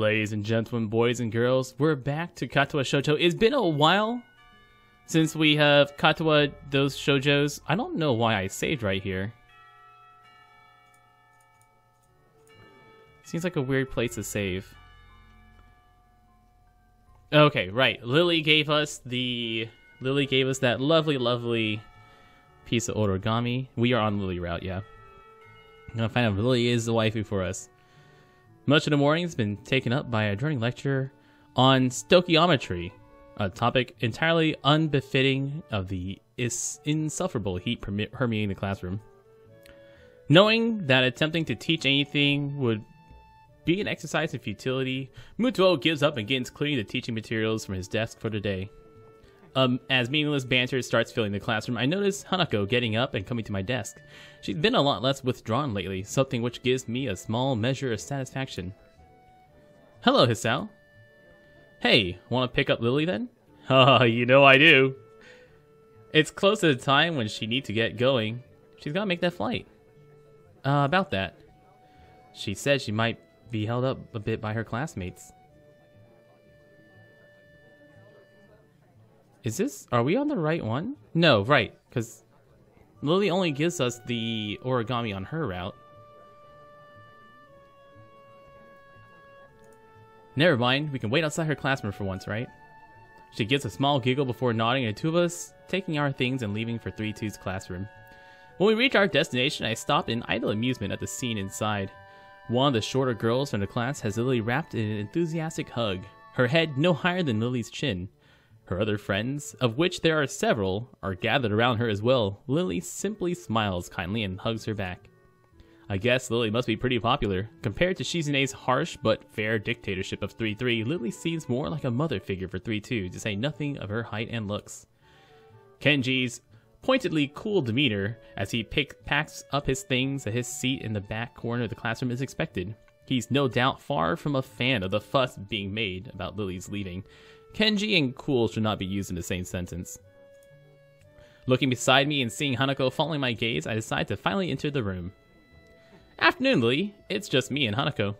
Ladies and gentlemen, boys and girls, we're back to Katawa Shoujo. It's been a while since we have Katawa those shoujos. I don't know why I saved right here. Seems like a weird place to save. Okay, right. Lily gave us that lovely piece of origami. We are on Lily route, yeah. I'm gonna find out if Lily is the waifu for us. Much of the morning has been taken up by a droning lecture on stoichiometry, a topic entirely unbefitting of the insufferable heat permeating the classroom. Knowing that attempting to teach anything would be an exercise in futility, Mutuo gives up and begins clearing the teaching materials from his desk for the day. As meaningless banter starts filling the classroom, I notice Hanako getting up and coming to my desk. She's been a lot less withdrawn lately, something which gives me a small measure of satisfaction. Hello, Hisao. Hey, want to pick up Lily then? Haha, you know I do. It's close to the time when she needs to get going. She's got to make that flight. About that. She said she might be held up a bit by her classmates. Are we on the right one? No, right, because Lily only gives us the origami on her route. Never mind, we can wait outside her classroom for once, right? She gives a small giggle before nodding, and the two of us taking our things and leaving for 3-2's classroom. When we reach our destination, I stop in idle amusement at the scene inside. One of the shorter girls from the class has Lily wrapped in an enthusiastic hug, her head no higher than Lily's chin. Her other friends, of which there are several, are gathered around her as well. Lily simply smiles kindly and hugs her back. I guess Lily must be pretty popular. Compared to Shizune's harsh but fair dictatorship of 3-3, Lily seems more like a mother figure for 3-2, to say nothing of her height and looks. Kenji's pointedly cool demeanor as he packs up his things at his seat in the back corner of the classroom is expected. He's no doubt far from a fan of the fuss being made about Lily's leaving. Kenji and cool should not be used in the same sentence. Looking beside me and seeing Hanako following my gaze, I decide to finally enter the room. Afternoon, Lily. It's just me and Hanako.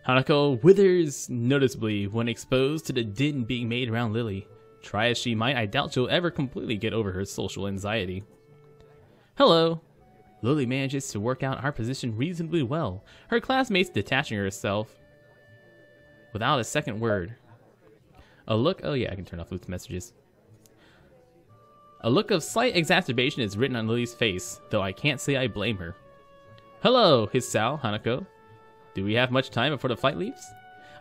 Hanako withers noticeably when exposed to the din being made around Lily. Try as she might, I doubt she'll ever completely get over her social anxiety. Hello. Lily manages to work out our position reasonably well, her classmates detaching herself without a second word. Oh yeah, I can turn off Luke's messages. A look of slight exacerbation is written on Lily's face, though I can't say I blame her. Hello, Hisao, Hanako. Do we have much time before the flight leaves?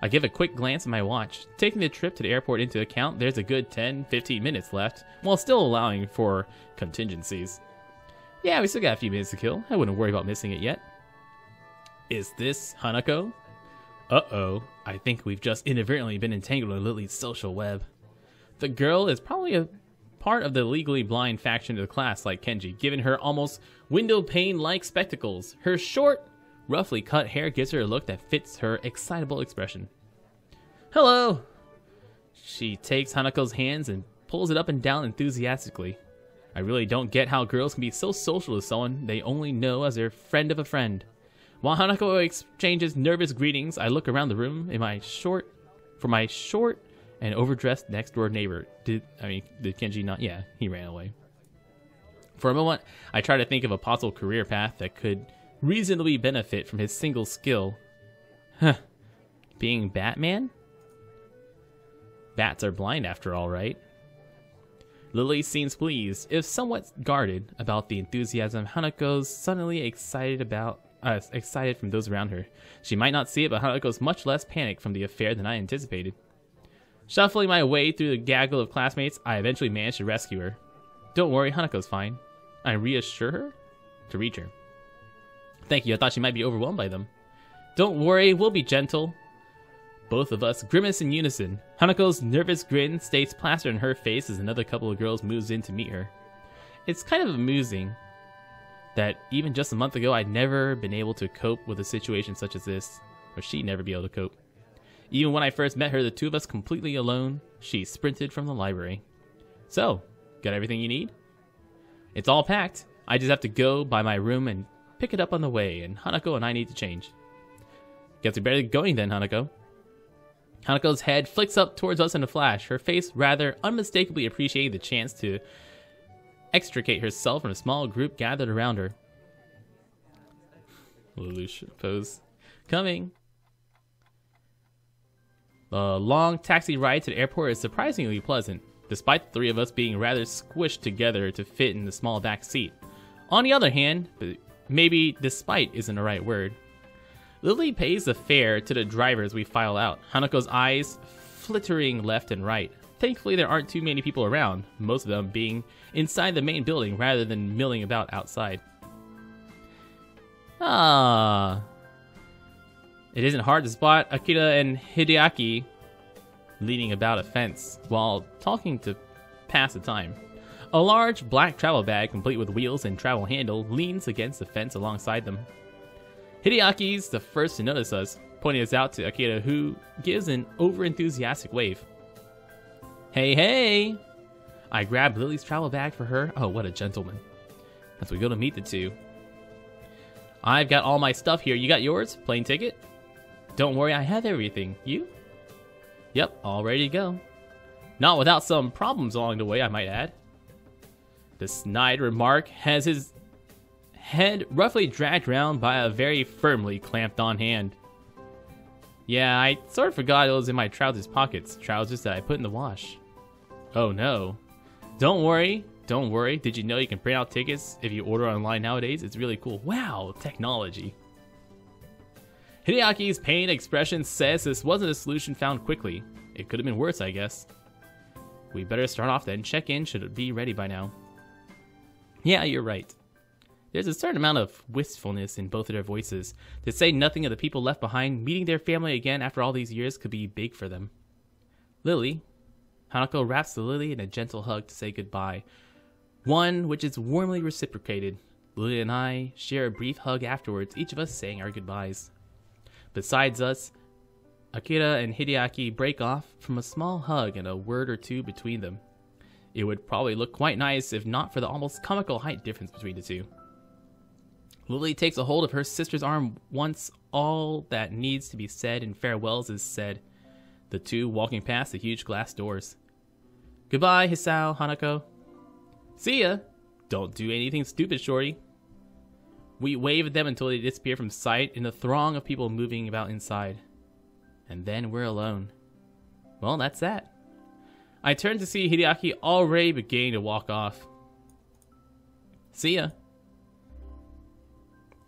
I give a quick glance at my watch. Taking the trip to the airport into account, there's a good 10-15 minutes left, while still allowing for contingencies. Yeah, we still got a few minutes to kill. I wouldn't worry about missing it yet. Is this Hanako? Uh-oh, I think we've just inadvertently been entangled in Lily's social web. The girl is probably a part of the legally blind faction of the class like Kenji, given her almost window pane-like spectacles. Her short, roughly cut hair gives her a look that fits her excitable expression. Hello! She takes Hanako's hands and pulls it up and down enthusiastically. I really don't get how girls can be so social to someone they only know as their friend of a friend. While Hanako exchanges nervous greetings, I look around the room for my short and overdressed next-door neighbor. Did Kenji not? Yeah, he ran away. For a moment, I try to think of a possible career path that could reasonably benefit from his single skill. Huh. Being Batman? Bats are blind after all, right? Lily seems pleased, if somewhat guarded, about the enthusiasm Hanako's suddenly excited from those around her. She might not see it, but Hanako's much less panicked from the affair than I anticipated. Shuffling my way through the gaggle of classmates, I eventually managed to rescue her. Don't worry, Hanako's fine. I reassure her to reach her. Thank you, I thought she might be overwhelmed by them. Don't worry, we'll be gentle. Both of us grimace in unison. Hanako's nervous grin stays plastered on her face as another couple of girls moves in to meet her. It's kind of amusing that even just a month ago I'd never been able to cope with a situation such as this, or she'd never be able to cope. Even when I first met her, the two of us completely alone, she sprinted from the library. So, got everything you need? It's all packed. I just have to go by my room and pick it up on the way, and Hanako and I need to change. Guess we better get going then, Hanako. Hanako's head flicks up towards us in a flash, her face rather unmistakably appreciating the chance to extricate herself from a small group gathered around her. Lelouch pose. Coming. The long taxi ride to the airport is surprisingly pleasant, despite the three of us being rather squished together to fit in the small back seat. On the other hand, maybe despite isn't the right word, Lily pays the fare to the driver as we file out, Hanako's eyes flittering left and right. Thankfully, there aren't too many people around, most of them being inside the main building rather than milling about outside. It isn't hard to spot Akira and Hideaki leaning about a fence while talking to pass the time. A large black travel bag complete with wheels and travel handle leans against the fence alongside them. Hideaki's the first to notice us, pointing us out to Akira, who gives an over-enthusiastic wave. Hey, hey! I grab Lily's travel bag for her. Oh, what a gentleman. As we go to meet the two. I've got all my stuff here. You got yours? Plane ticket? Don't worry, I have everything. You? Yep, all ready to go. Not without some problems along the way, I might add. The snide remark has his head roughly dragged around by a very firmly clamped on hand. Yeah, I sort of forgot it was in my trousers pockets, trousers that I put in the wash. Oh no. Don't worry. Did you know you can print out tickets if you order online nowadays? It's really cool. Wow, technology. Hideaki's pained expression says this wasn't a solution found quickly. It could have been worse, I guess. We better start off then. Check in should be ready by now. Yeah, you're right. There's a certain amount of wistfulness in both of their voices. To say nothing of the people left behind, meeting their family again after all these years could be big for them. Lily. Hanako wraps the Lily in a gentle hug to say goodbye. One which is warmly reciprocated. Lily and I share a brief hug afterwards, each of us saying our goodbyes. Besides us, Akira and Hideaki break off from a small hug and a word or two between them. It would probably look quite nice if not for the almost comical height difference between the two. Lily takes a hold of her sister's arm once all that needs to be said in farewells is said, the two walking past the huge glass doors. Goodbye, Hisao, Hanako. See ya! Don't do anything stupid, shorty. We wave at them until they disappear from sight in the throng of people moving about inside. And then we're alone. Well, that's that. I turn to see Hideaki already beginning to walk off. See ya.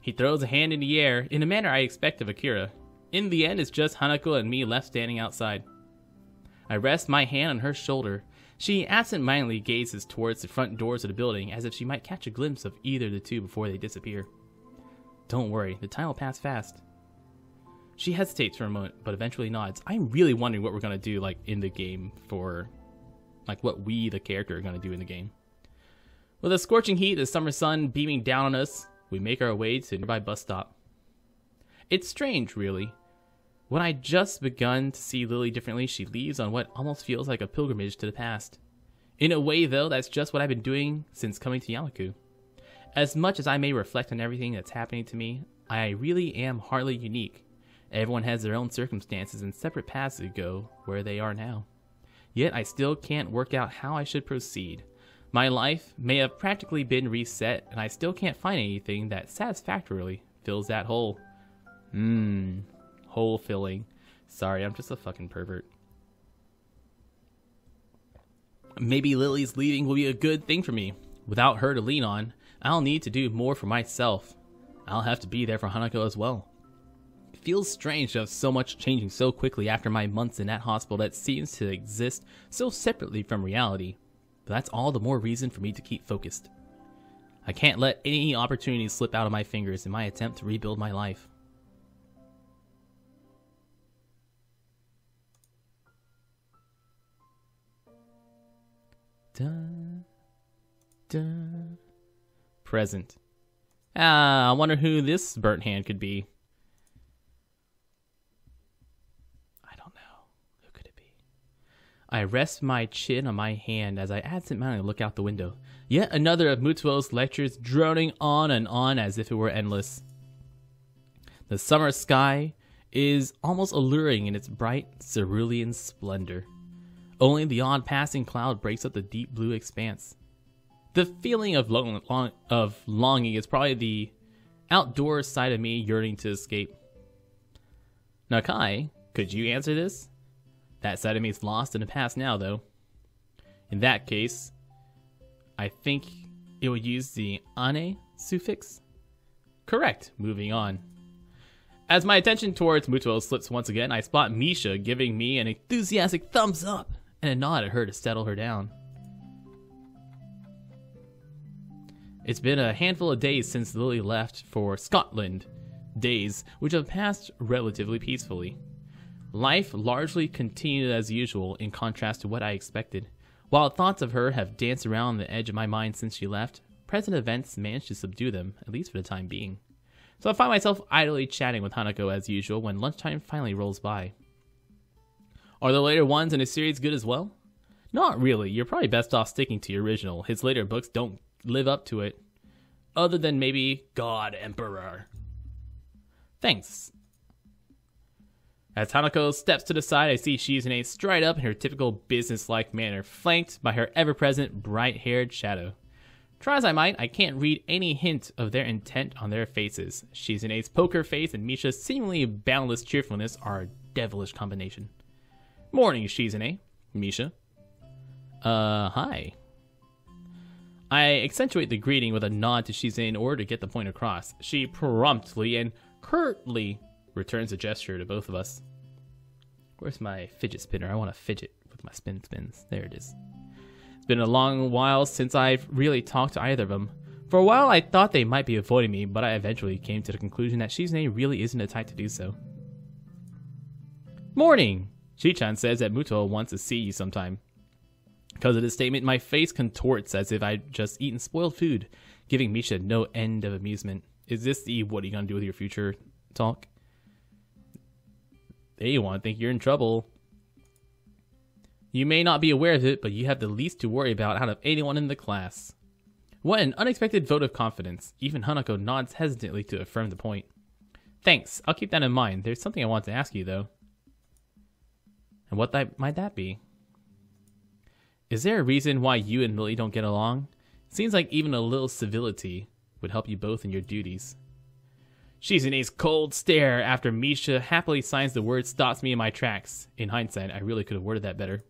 He throws a hand in the air in a manner I expect of Akira. In the end, it's just Hanako and me left standing outside. I rest my hand on her shoulder. She absent-mindedly gazes towards the front doors of the building as if she might catch a glimpse of either of the two before they disappear. Don't worry, the time will pass fast. She hesitates for a moment, but eventually nods. I'm really wondering what we're going to do in the game for... what we, the character, are going to do in the game. With a scorching heat, the summer sun beaming down on us, we make our way to a nearby bus stop. It's strange, really. When I just begun to see Lily differently, she leaves on what almost feels like a pilgrimage to the past. In a way, though, that's just what I've been doing since coming to Yamaku. As much as I may reflect on everything that's happening to me, I really am hardly unique. Everyone has their own circumstances and separate paths to go where they are now. Yet I still can't work out how I should proceed. My life may have practically been reset, and I still can't find anything that satisfactorily fills that hole. Hole filling. Sorry, I'm just a fucking pervert. Maybe Lily's leaving will be a good thing for me. Without her to lean on, I'll need to do more for myself. I'll have to be there for Hanako as well. It feels strange to have so much changing so quickly after my months in that hospital that seems to exist so separately from reality. But that's all the more reason for me to keep focused. I can't let any opportunities slip out of my fingers in my attempt to rebuild my life. Dun, dun. Present. I wonder who this burnt hand could be. I don't know. Who could it be? I rest my chin on my hand as I absent-mindedly look out the window. Yet another of Mutuo's lectures droning on and on as if it were endless. The summer sky is almost alluring in its bright cerulean splendor. Only the odd passing cloud breaks up the deep blue expanse. The feeling of longing is probably the outdoor side of me yearning to escape. Now, Kai, could you answer this? That side of me is lost in the past now, though. In that case, I think it would use the ane suffix. Correct. Moving on. As my attention towards Muto slips once again, I spot Misha giving me an enthusiastic thumbs up and a nod at her to settle her down. It's been a handful of days since Lily left for Scotland, days which have passed relatively peacefully. Life largely continued as usual in contrast to what I expected. While thoughts of her have danced around the edge of my mind since she left, present events managed to subdue them, at least for the time being. So I find myself idly chatting with Hanako as usual when lunchtime finally rolls by. Are the later ones in a series good as well? Not really. You're probably best off sticking to your original. His later books don't live up to it. Other than maybe God Emperor. Thanks. As Hanako steps to the side, I see Shizune stride up in her typical business-like manner, flanked by her ever-present bright-haired shadow. Try as I might, I can't read any hint of their intent on their faces. Shizune's poker face and Misha's seemingly boundless cheerfulness are a devilish combination. Morning, Shizune. Misha. Hi. I accentuate the greeting with a nod to Shizune in order to get the point across. She promptly and curtly returns a gesture to both of us. Where's my fidget spinner? I want to fidget with my spins. There it is. It's been a long while since I've really talked to either of them. For a while I thought they might be avoiding me, but I eventually came to the conclusion that Shizune really isn't the type to do so. Morning! Shi-chan says that Muto wants to see you sometime. Because of this statement, my face contorts as if I'd just eaten spoiled food, giving Misha no end of amusement. Is this the what are you gonna do with your future talk? They want to think you're in trouble. You may not be aware of it, but you have the least to worry about out of anyone in the class. What an unexpected vote of confidence. Even Hanako nods hesitantly to affirm the point. Thanks, I'll keep that in mind. There's something I want to ask you, though. And what might that be? Is there a reason why you and Lily don't get along? Seems like even a little civility would help you both in your duties. Shizune's cold stare after Misha happily signs the word stops me in my tracks. In hindsight, I really could have worded that better.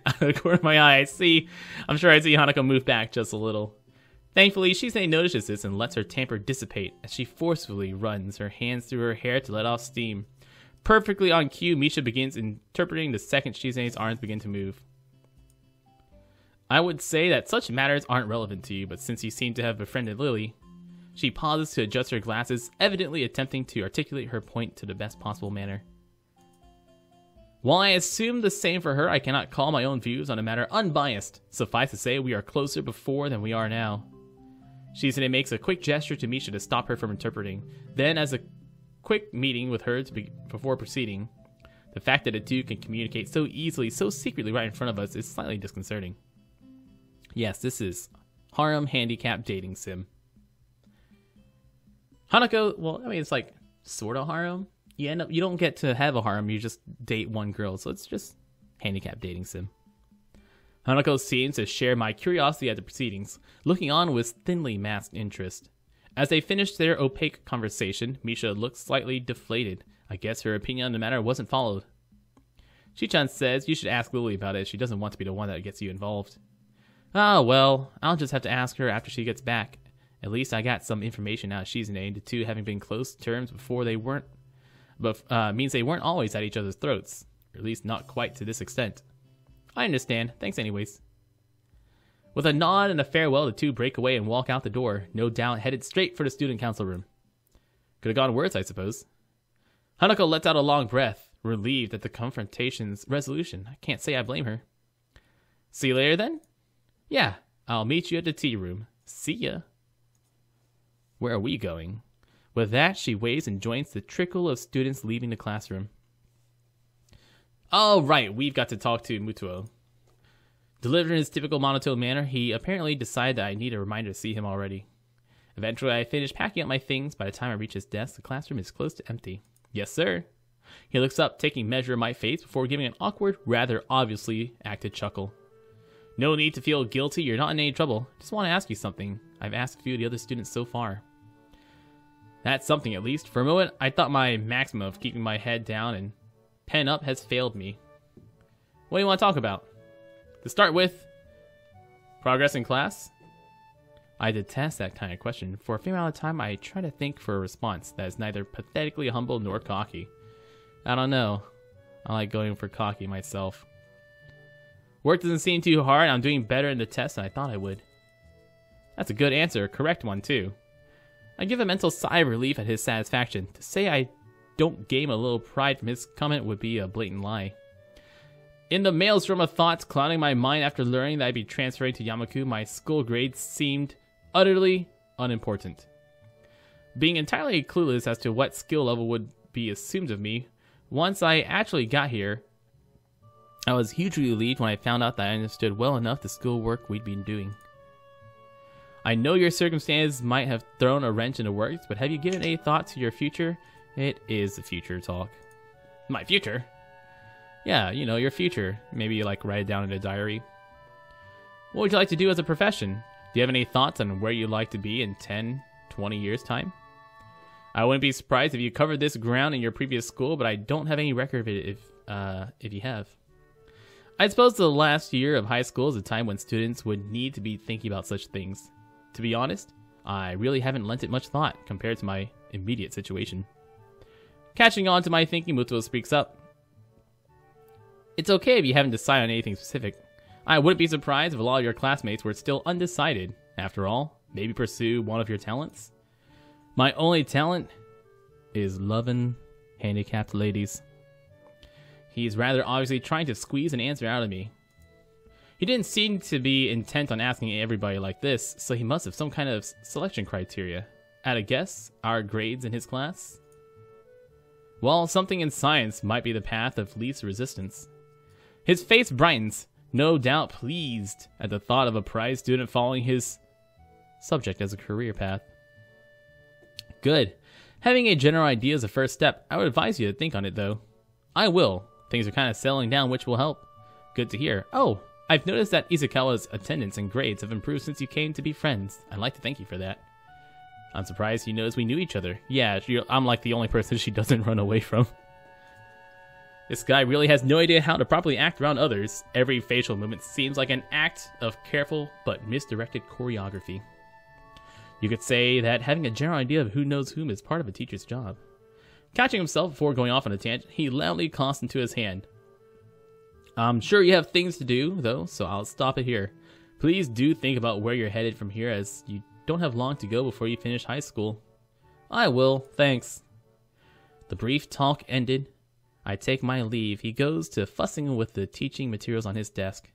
Out of the corner of my eye, I'm sure I see Hanako move back just a little. Thankfully, Shizune notices this and lets her temper dissipate as she forcefully runs her hands through her hair to let off steam. Perfectly on cue, Misha begins interpreting the second Shizune's arms begin to move. I would say that such matters aren't relevant to you, but since you seem to have befriended Lily... She pauses to adjust her glasses, evidently attempting to articulate her point to the best possible manner. While I assume the same for her, I cannot call my own views on a matter unbiased. Suffice to say, we are closer before than we are now. Shizune makes a quick gesture to Misha to stop her from interpreting. Then, as a quick meeting with her before proceeding, the fact that the two can communicate so easily, so secretly right in front of us is slightly disconcerting. Yes, this is harem handicap dating sim. Hanako, well, I mean, it's like sort of harem. You don't get to have a harem, you just date one girl, so it's just handicap dating sim. Hanako seems to share my curiosity at the proceedings, looking on with thinly masked interest. As they finish their opaque conversation, Misha looks slightly deflated. I guess her opinion on the matter wasn't followed. Shi-chan says you should ask Lily about it. She doesn't want to be the one that gets you involved. Ah, well, I'll just have to ask her after she gets back. At least I got some information out of Shizune. The two having been close terms before they weren't, means they weren't always at each other's throats. Or at least not quite to this extent. I understand. Thanks anyways. With a nod and a farewell, the two break away and walk out the door, no doubt headed straight for the student council room. Could have gone worse, I suppose. Hanako lets out a long breath, relieved at the confrontation's resolution. I can't say I blame her. See you later then? Yeah, I'll meet you at the tea room. See ya. Where are we going? With that, she waves and joins the trickle of students leaving the classroom. Oh, right, we've got to talk to Mutuo. Delivered in his typical monotone manner, he apparently decided that I need a reminder to see him already. Eventually, I finish packing up my things. By the time I reach his desk, the classroom is close to empty. Yes, sir. He looks up, taking measure of my face before giving an awkward, rather obviously acted chuckle. No need to feel guilty. You're not in any trouble. Just want to ask you something. I've asked a few of the other students so far. That's something, at least. For a moment, I thought my maximum of keeping my head down and pen up has failed me. What do you want to talk about? To start with, progress in class? I detest that kind of question. For a fair amount of time, I try to think for a response that is neither pathetically humble nor cocky. I don't know. I like going for cocky myself. Work doesn't seem too hard. I'm doing better in the test than I thought I would. That's a good answer. A correct one, too. I give a mental sigh of relief at his satisfaction. To say I don't gain a little pride from his comment would be a blatant lie. In the maelstrom of thoughts clouding my mind after learning that I'd be transferring to Yamaku, my school grades seemed utterly unimportant. Being entirely clueless as to what skill level would be assumed of me, once I actually got here, I was hugely relieved when I found out that I understood well enough the schoolwork we'd been doing. I know your circumstances might have thrown a wrench into works, but have you given any thought to your future? It is the future talk. My future? Yeah, you know, your future. Maybe like write it down in a diary. What would you like to do as a profession? Do you have any thoughts on where you'd like to be in 10, 20 years' time? I wouldn't be surprised if you covered this ground in your previous school, but I don't have any record of it if you have. I suppose the last year of high school is a time when students would need to be thinking about such things. To be honest, I really haven't lent it much thought compared to my immediate situation. Catching on to my thinking, Muto speaks up. It's okay if you haven't decided on anything specific. I wouldn't be surprised if a lot of your classmates were still undecided. After all, maybe pursue one of your talents. My only talent is loving handicapped ladies. He's rather obviously trying to squeeze an answer out of me. He didn't seem to be intent on asking everybody like this, so he must have some kind of selection criteria. At a guess, our grades in his class? Well, something in science might be the path of least resistance. His face brightens, no doubt pleased at the thought of a prize student following his subject as a career path. Good. Having a general idea is the first step. I would advise you to think on it, though. I will. Things are kind of settling down, which will help. Good to hear. Oh, I've noticed that Izukawa's attendance and grades have improved since you came to be friends. I'd like to thank you for that. I'm surprised you noticed we knew each other. Yeah, I'm like the only person she doesn't run away from. This guy really has no idea how to properly act around others. Every facial movement seems like an act of careful but misdirected choreography. You could say that having a general idea of who knows whom is part of a teacher's job. Catching himself before going off on a tangent, he loudly tossed into his hand. I'm sure you have things to do, though, so I'll stop it here. Please do think about where you're headed from here, as you don't have long to go before you finish high school. I will, thanks. The brief talk ended. I take my leave. He goes to fussing with the teaching materials on his desk.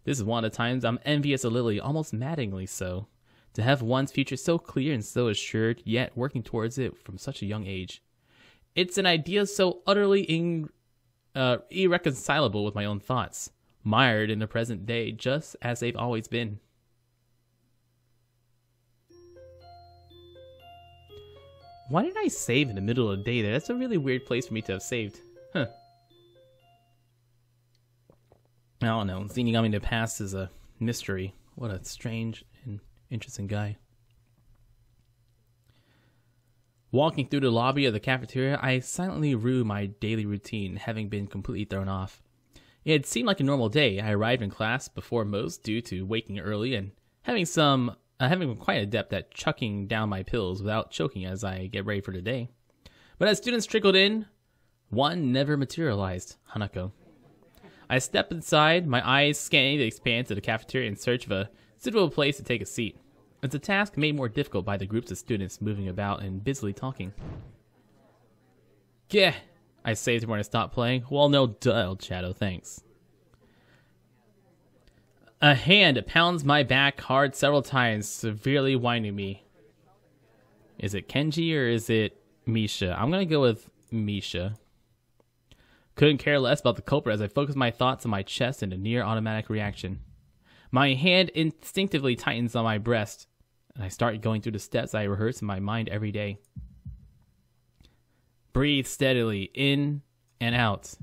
This is one of the times I'm envious of Lily, almost maddeningly so. To have one's future so clear and so assured, yet working towards it from such a young age. It's an idea so utterly irreconcilable with my own thoughts, mired in the present day just as they've always been. Why did I save in the middle of the day there? That's a really weird place for me to have saved. Huh. I don't know. Zenigami to Past is a mystery. What a strange and interesting guy. Walking through the lobby of the cafeteria, I silently rue my daily routine, having been completely thrown off. It had seemed like a normal day. I arrived in class before most due to waking early and having been quite adept at chucking down my pills without choking as I get ready for the day. But as students trickled in, one never materialized, Hanako. I stepped inside, my eyes scanning the expanse of the cafeteria in search of a suitable place to take a seat. It's a task made more difficult by the groups of students moving about and busily talking. Gah! I saved when I stopped playing. Well, no duh, Shadow, thanks. A hand pounds my back hard several times, severely winding me. Is it Kenji or is it Misha? I'm gonna go with Misha. Couldn't care less about the culprit as I focused my thoughts on my chest in a near automatic reaction. My hand instinctively tightens on my breast. and I start going through the steps I rehearse in my mind every day. Breathe steadily, in and out.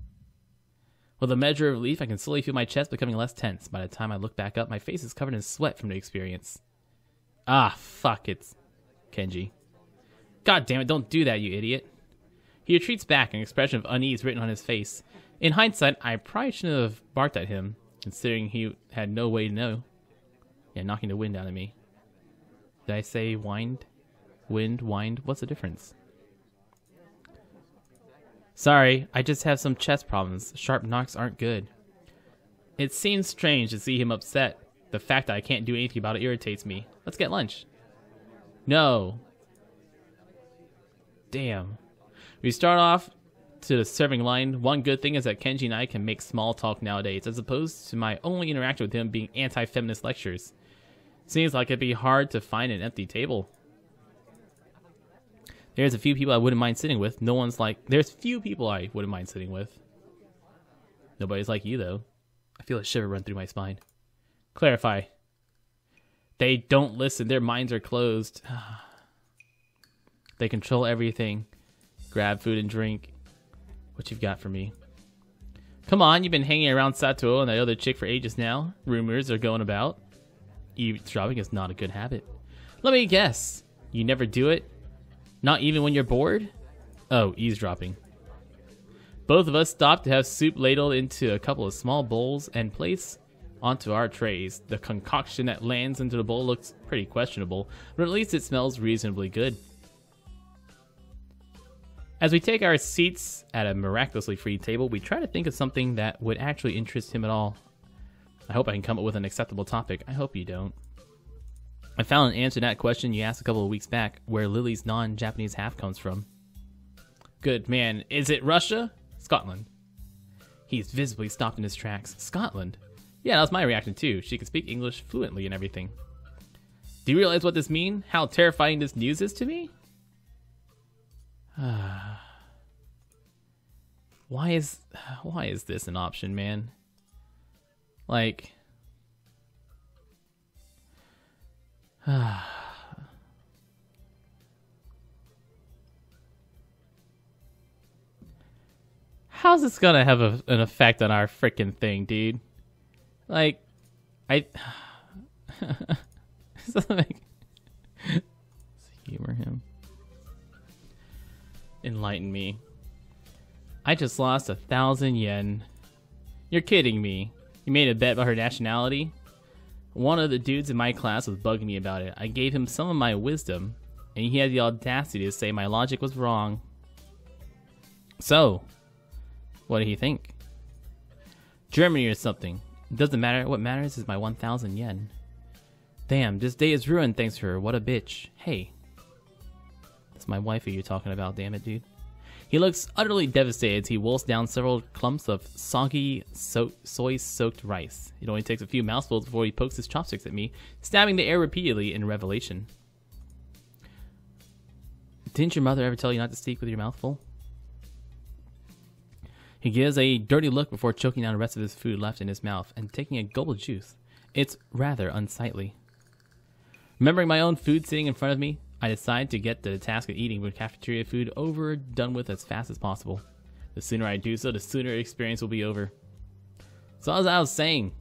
With a measure of relief, I can slowly feel my chest becoming less tense. By the time I look back up, my face is covered in sweat from the experience. Ah, fuck, it's Kenji. God damn it, don't do that, you idiot. He retreats back, an expression of unease written on his face. In hindsight, I probably shouldn't have barked at him, considering he had no way to know. Yeah, knocking the wind out of me. Did I say wind? Wind, wind? What's the difference? Sorry, I just have some chest problems. Sharp knocks aren't good. It seems strange to see him upset. The fact that I can't do anything about it irritates me. Let's get lunch. No. Damn. We start off to the serving line. One good thing is that Kenji and I can make small talk nowadays, as opposed to my only interaction with him being anti-feminist lectures. Seems like it'd be hard to find an empty table. There's a few people I wouldn't mind sitting with. There's few people I wouldn't mind sitting with. Nobody's like you, though. I feel a shiver run through my spine. Clarify. They don't listen. Their minds are closed. They control everything. Grab food and drink. What you've got for me? Come on, you've been hanging around Sato and that other chick for ages now. Rumors are going about. Eavesdropping is not a good habit. Let me guess. You never do it? Not even when you're bored? Oh, eavesdropping. Both of us stop to have soup ladled into a couple of small bowls and placed onto our trays. The concoction that lands into the bowl looks pretty questionable, but at least it smells reasonably good. As we take our seats at a miraculously free table, we try to think of something that would actually interest him at all. I hope I can come up with an acceptable topic. I hope you don't. I found an answer to that question you asked a couple of weeks back, where Lily's non-Japanese half comes from. Good man. Is it Russia? Scotland. He's visibly stopped in his tracks. Scotland? Yeah, that was my reaction too. She can speak English fluently and everything. Do you realize what this means? How terrifying this news is to me? Why is this an option, man? Like... How's this gonna have an effect on our freaking thing, dude? Like, like, humor him. Enlighten me. I just lost 1,000 yen. You're kidding me. You made a bet about her nationality? One of the dudes in my class was bugging me about it. I gave him some of my wisdom, and he had the audacity to say my logic was wrong. So, what did he think? Germany or something. It doesn't matter. What matters is my 1,000 yen. Damn, this day is ruined thanks to her. What a bitch. Hey. That's my waifu you're talking about, damn it, dude. He looks utterly devastated as he wolfs down several clumps of soggy, soy-soaked rice. It only takes a few mouthfuls before he pokes his chopsticks at me, stabbing the air repeatedly in revelation. Didn't your mother ever tell you not to speak with your mouth full? He gives a dirty look before choking down the rest of his food left in his mouth and taking a gulp of juice. It's rather unsightly. Remembering my own food sitting in front of me, I decide to get the task of eating with cafeteria food done with as fast as possible. The sooner I do so, the sooner the experience will be over. So as I was saying,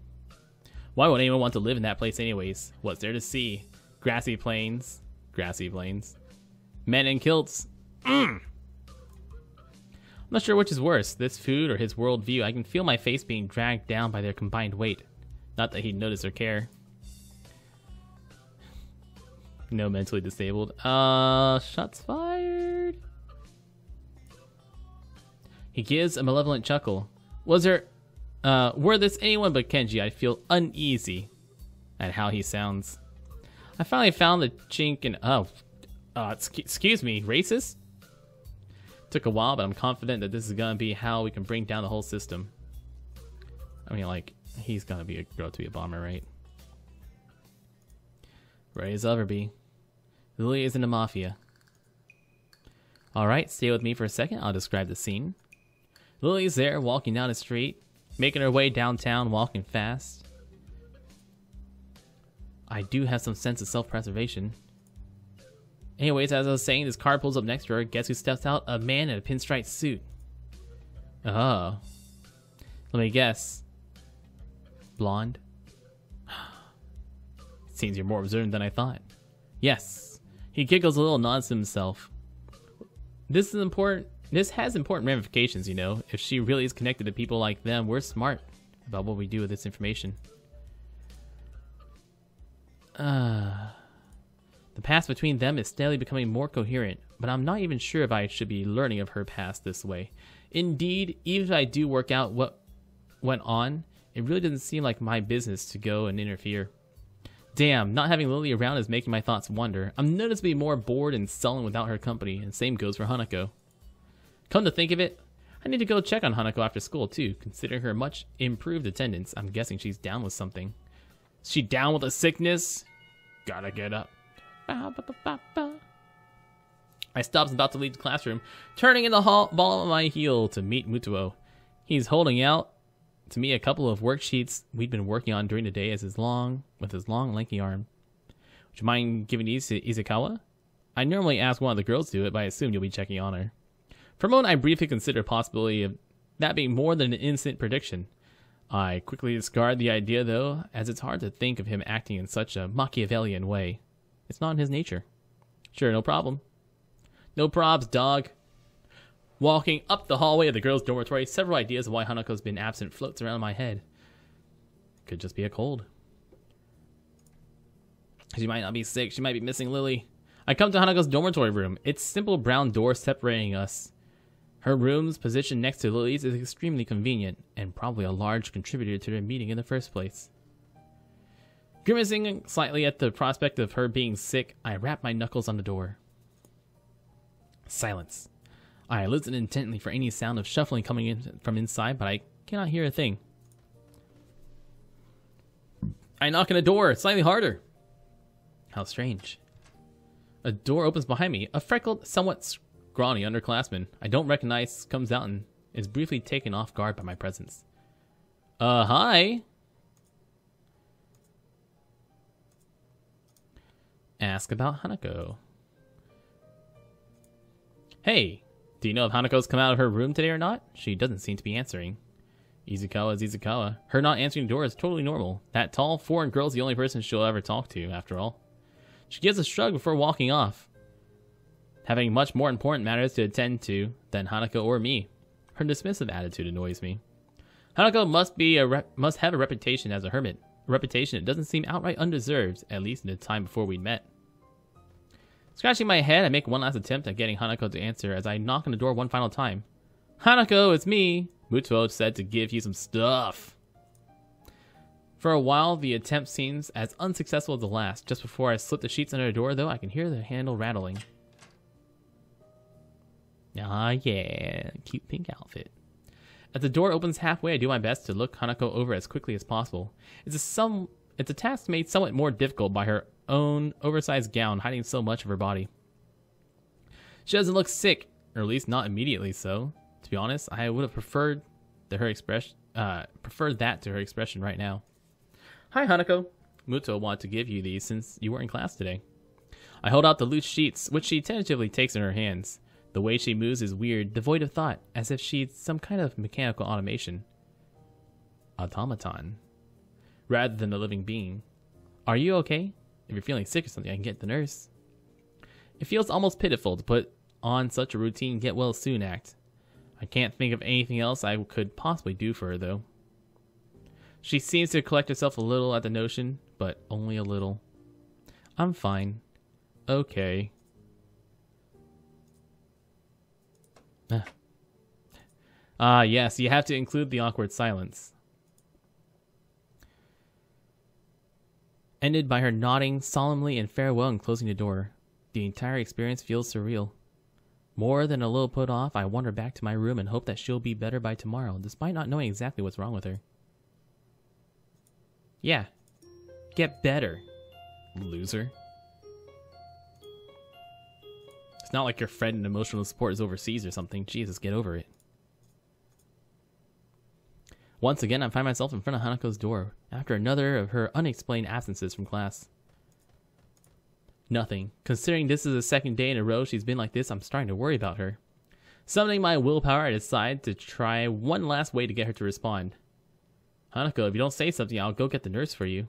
why would anyone want to live in that place anyways? What's there to see? Grassy plains. Men in kilts. I'm not sure which is worse, this food or his worldview. I can feel my face being dragged down by their combined weight. Not that he'd notice or care. No, mentally disabled. Shots fired. He gives a malevolent chuckle. Were this anyone but Kenji, I'd feel uneasy at how he sounds. I finally found the chink in... excuse me, racist? Took a while, but I'm confident that this is gonna be how we can bring down the whole system. I mean, like, he's gonna grow to be a bomber, right? Ready as ever be. Lily is in the mafia. Alright, stay with me for a second. I'll describe the scene. Lily's there, walking down the street, making her way downtown, walking fast. I do have some sense of self-preservation. Anyways, as I was saying, this car pulls up next to her. Guess who steps out? A man in a pinstripe suit. Oh. Let me guess. Blonde? It seems you're more observant than I thought. Yes. He giggles a little, nods to himself. This is important. This has important ramifications, you know. If she really is connected to people like them, we're smart about what we do with this information. The past between them is steadily becoming more coherent, but I'm not even sure if I should be learning of her past this way. Indeed, even if I do work out what went on, it really doesn't seem like my business to go and interfere. Damn, not having Lily around is making my thoughts wander. I'm noticeably more bored and sullen without her company, and same goes for Hanako. Come to think of it, I need to go check on Hanako after school too. Considering her much improved attendance, I'm guessing she's down with something. Is she down with a sickness? Gotta get up. I stopped about to leave the classroom, turning in the ball of my heel to meet Mutuo. He's holding out to me a couple of worksheets we'd been working on during the day with his long, lanky arm. Would you mind giving these to Izukawa? I normally ask one of the girls to do it, but I assume you'll be checking on her. For a moment, I briefly considered the possibility of that being more than an instant prediction. I quickly discard the idea, though, as it's hard to think of him acting in such a Machiavellian way. It's not in his nature. Sure, no problem. No probs, dog. Walking up the hallway of the girls' dormitory, several ideas of why Hanako's been absent floats around my head. Could just be a cold. She might not be sick. She might be missing Lily. I come to Hanako's dormitory room. Its simple brown door separating us. Her room's position next to Lily's is extremely convenient, and probably a large contributor to their meeting in the first place. Grimacing slightly at the prospect of her being sick, I rap my knuckles on the door. Silence. I listen intently for any sound of shuffling coming in from inside, but I cannot hear a thing. I knock on the door, slightly harder. How strange. A door opens behind me. A freckled, somewhat scrawny underclassman I don't recognize comes out and is briefly taken off guard by my presence. Hi. Ask about Hanako. Hey, do you know if Hanako's come out of her room today or not? She doesn't seem to be answering. Izukawa is Izukawa. Her not answering the door is totally normal. That tall, foreign girl's the only person she'll ever talk to, after all. She gives a shrug before walking off, having much more important matters to attend to than Hanako or me. Her dismissive attitude annoys me. Hanako must have a reputation as a hermit. A reputation that doesn't seem outright undeserved, at least in the time before we'd met. Scratching my head, I make one last attempt at getting Hanako to answer as I knock on the door one final time. Hanako, it's me. Mutuo said to give you some stuff. For a while, the attempt seems as unsuccessful as the last. Just before I slip the sheets under the door, though, I can hear the handle rattling. Ah, yeah. Cute pink outfit. As the door opens halfway, I do my best to look Hanako over as quickly as possible. It's a task made somewhat more difficult by her own oversized gown hiding so much of her body. She doesn't look sick, or at least not immediately so. To be honest, I would have preferred that to her expression right now. Hi, Hanako. Muto wanted to give you these since you were in class today. I hold out the loose sheets, which she tentatively takes in her hands. The way she moves is weird, devoid of thought, as if she's some kind of mechanical automation. Automaton. Rather than a living being. Are you okay? If you're feeling sick or something, I can get the nurse. It feels almost pitiful to put on such a routine get well soon act. I can't think of anything else I could possibly do for her, though. She seems to collect herself a little at the notion, but only a little. I'm fine. Okay. Yes, you have to include the awkward silence. Ended by her nodding solemnly in farewell and closing the door. The entire experience feels surreal. More than a little put off, I wander back to my room and hope that she'll be better by tomorrow, despite not knowing exactly what's wrong with her. Yeah. Get better, loser. It's not like your friend and emotional support is overseas or something. Jesus, get over it. Once again, I find myself in front of Hanako's door, after another of her unexplained absences from class. Nothing. Considering this is the second day in a row she's been like this, I'm starting to worry about her. Summoning my willpower, I decide to try one last way to get her to respond. Hanako, if you don't say something, I'll go get the nurse for you.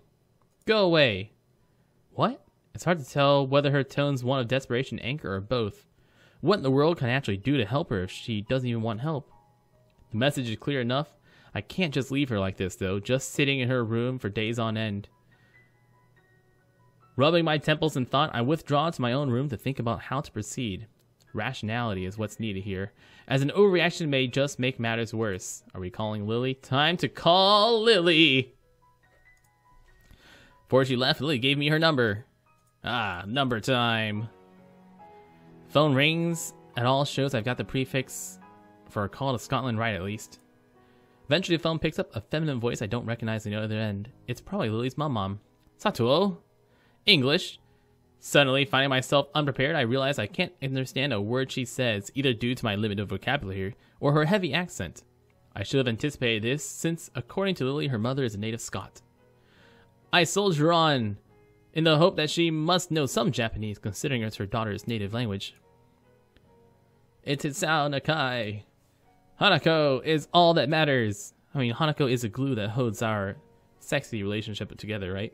Go away. What? It's hard to tell whether her tone's one of desperation, anger, or both. What in the world can I actually do to help her if she doesn't even want help? The message is clear enough. I can't just leave her like this, though, just sitting in her room for days on end. Rubbing my temples in thought, I withdraw to my own room to think about how to proceed. Rationality is what's needed here, as an overreaction may just make matters worse. Are we calling Lily? Time to call Lily! Before she left, Lily gave me her number. Ah, number time. Phone rings. At all shows I've got the prefix for a call to Scotland right, at least. Eventually the phone picks up a feminine voice I don't recognize on the other end. It's probably Lily's mom. Satuo? English? Suddenly, finding myself unprepared, I realize I can't understand a word she says, either due to my limited vocabulary or her heavy accent. I should have anticipated this, since, according to Lily, her mother is a native Scot. I soldier on, in the hope that she must know some Japanese, considering it's her daughter's native language. It's Sao Nakai. Hanako is all that matters. I mean, Hanako is a glue that holds our sexy relationship together, right?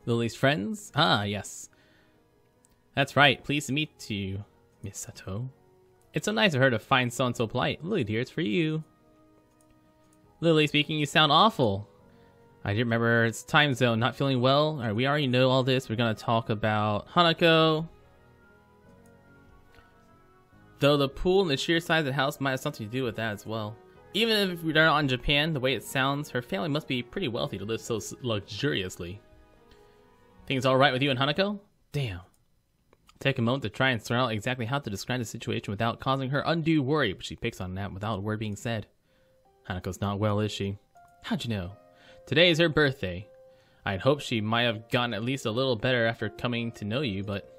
Lily's friends? Ah, yes. That's right. Pleased to meet you, Miss Sato. It's so nice of her to find someone so polite. Lily, dear, it's for you. Lily speaking, you sound awful. I do remember it's time zone, not feeling well. Alright, we already know all this. We're going to talk about Hanako. Though the pool and the sheer size of the house might have something to do with that as well. Even if we're not in Japan, the way it sounds, her family must be pretty wealthy to live so luxuriously. Things alright with you and Hanako? Damn. Take a moment to try and sort out exactly how to describe the situation without causing her undue worry, but she picks on that without a word being said. Hanako's not well, is she? How'd you know? Today is her birthday. I'd hoped she might have gotten at least a little better after coming to know you, but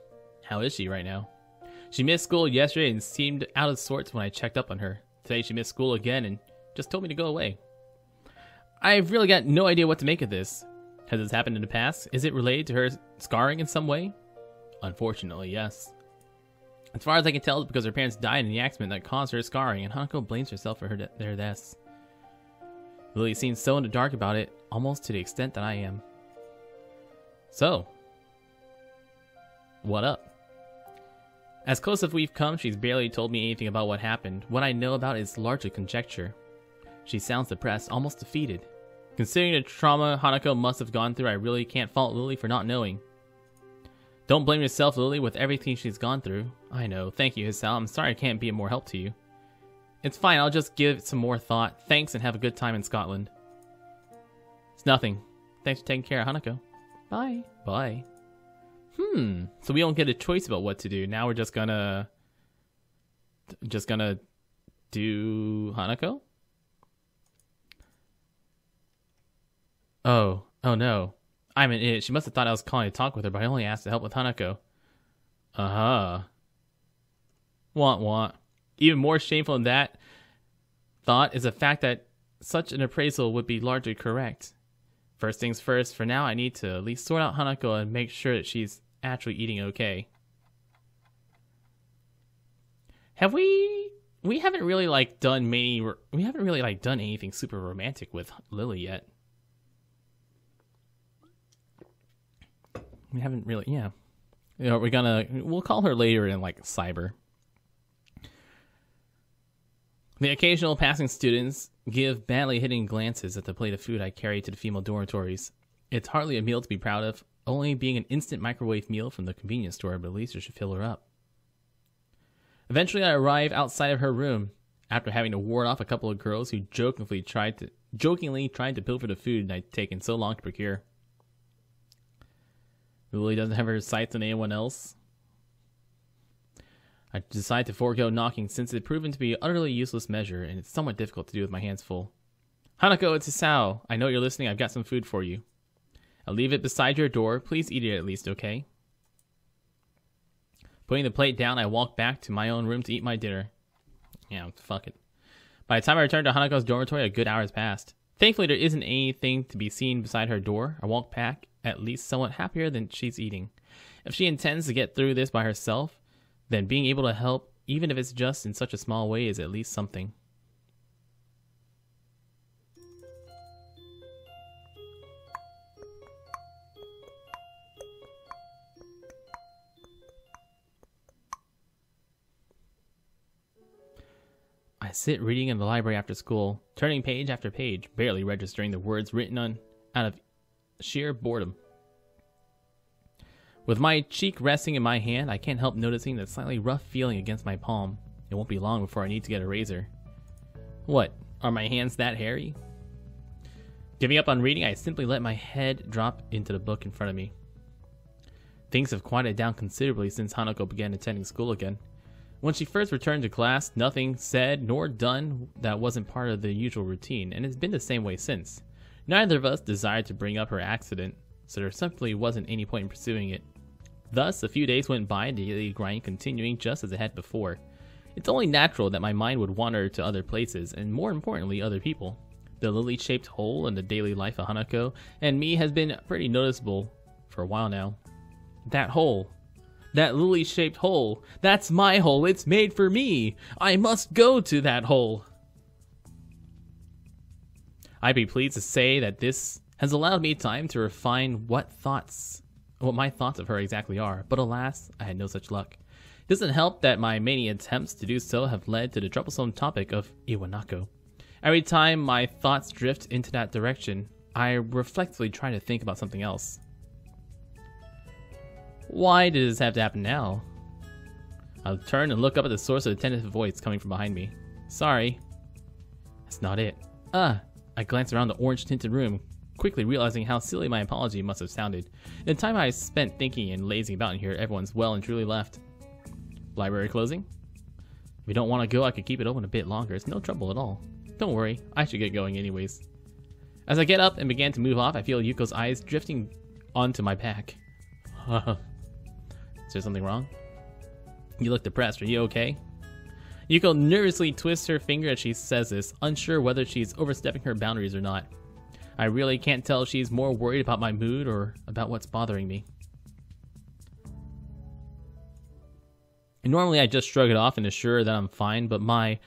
how is she right now? She missed school yesterday and seemed out of sorts when I checked up on her. Today she missed school again and just told me to go away. I've really got no idea what to make of this. Has this happened in the past? Is it related to her scarring in some way? Unfortunately, yes. As far as I can tell, it's because her parents died in the accident that caused her scarring, and Hanako blames herself for their deaths. Lily seems so in the dark about it, almost to the extent that I am. So, what up? As close as we've come, she's barely told me anything about what happened. What I know about is largely conjecture. She sounds depressed, almost defeated. Considering the trauma Hanako must have gone through, I really can't fault Lily for not knowing. Don't blame yourself, Lily, with everything she's gone through. I know. Thank you, Hisao. I'm sorry I can't be of more help to you. It's fine. I'll just give it some more thought. Thanks and have a good time in Scotland. It's nothing. Thanks for taking care of Hanako. Bye. Bye. So we don't get a choice about what to do. Now we're just gonna do Hanako? Oh no. I'm an idiot. She must have thought I was calling to talk with her, but I only asked to help with Hanako. Want. Even more shameful than that thought is the fact that such an appraisal would be largely correct. First things first, for now I need to at least sort out Hanako and make sure that she's actually eating okay. Have we haven't really done anything super romantic with Lily yet. We haven't really, yeah. You know, we'll call her later in cyber. The occasional passing students give badly hidden glances at the plate of food I carry to the female dormitories. It's hardly a meal to be proud of, only being an instant microwave meal from the convenience store, but at least it should fill her up. Eventually I arrive outside of her room, after having to ward off a couple of girls who jokingly tried to pilfer the food I'd taken so long to procure. Lily doesn't have her sights on anyone else. I decide to forego knocking since it's proven to be an utterly useless measure, and it's somewhat difficult to do with my hands full. Hanako, it's Hisao. I know you're listening. I've got some food for you. I'll leave it beside your door. Please eat it at least, okay? Putting the plate down, I walk back to my own room to eat my dinner. Yeah, fuck it. By the time I return to Hanako's dormitory, a good hour has passed. Thankfully, there isn't anything to be seen beside her door. I walk back, at least somewhat happier than she's eating. If she intends to get through this by herself, then being able to help, even if it's just in such a small way, is at least something. I sit reading in the library after school, turning page after page, barely registering the words written on out of sheer boredom. With my cheek resting in my hand, I can't help noticing the slightly rough feeling against my palm. It won't be long before I need to get a razor. What? Are my hands that hairy? Giving up on reading, I simply let my head drop into the book in front of me. Things have quieted down considerably since Hanako began attending school again. When she first returned to class, nothing said nor done that wasn't part of the usual routine, and it's been the same way since. Neither of us desired to bring up her accident, so there simply wasn't any point in pursuing it. Thus, a few days went by, the daily grind continuing just as it had before. It's only natural that my mind would wander to other places, and more importantly, other people. The lily-shaped hole in the daily life of Hanako and me has been pretty noticeable for a while now. That hole. That lily-shaped hole. That's my hole. It's made for me. I must go to that hole. I'd be pleased to say that this has allowed me time to refine what my thoughts of her exactly are, but alas, I had no such luck. It doesn't help that my many attempts to do so have led to the troublesome topic of Iwanako. Every time my thoughts drift into that direction, I reflectively try to think about something else. Why did this have to happen now? I'll turn and look up at the source of the tentative voice coming from behind me. Sorry. That's not it. I glance around the orange-tinted room, quickly realizing how silly my apology must have sounded. In the time I spent thinking and lazing about in here, everyone's well and truly left. Library closing? If you don't want to go, I could keep it open a bit longer. It's no trouble at all. Don't worry, I should get going anyways. As I get up and begin to move off, I feel Yuko's eyes drifting onto my back. Is there something wrong? You look depressed. Are you okay? Yuko nervously twists her finger as she says this, unsure whether she's overstepping her boundaries or not. I really can't tell if she's more worried about my mood or about what's bothering me. And normally I just shrug it off and assure that I'm fine, but my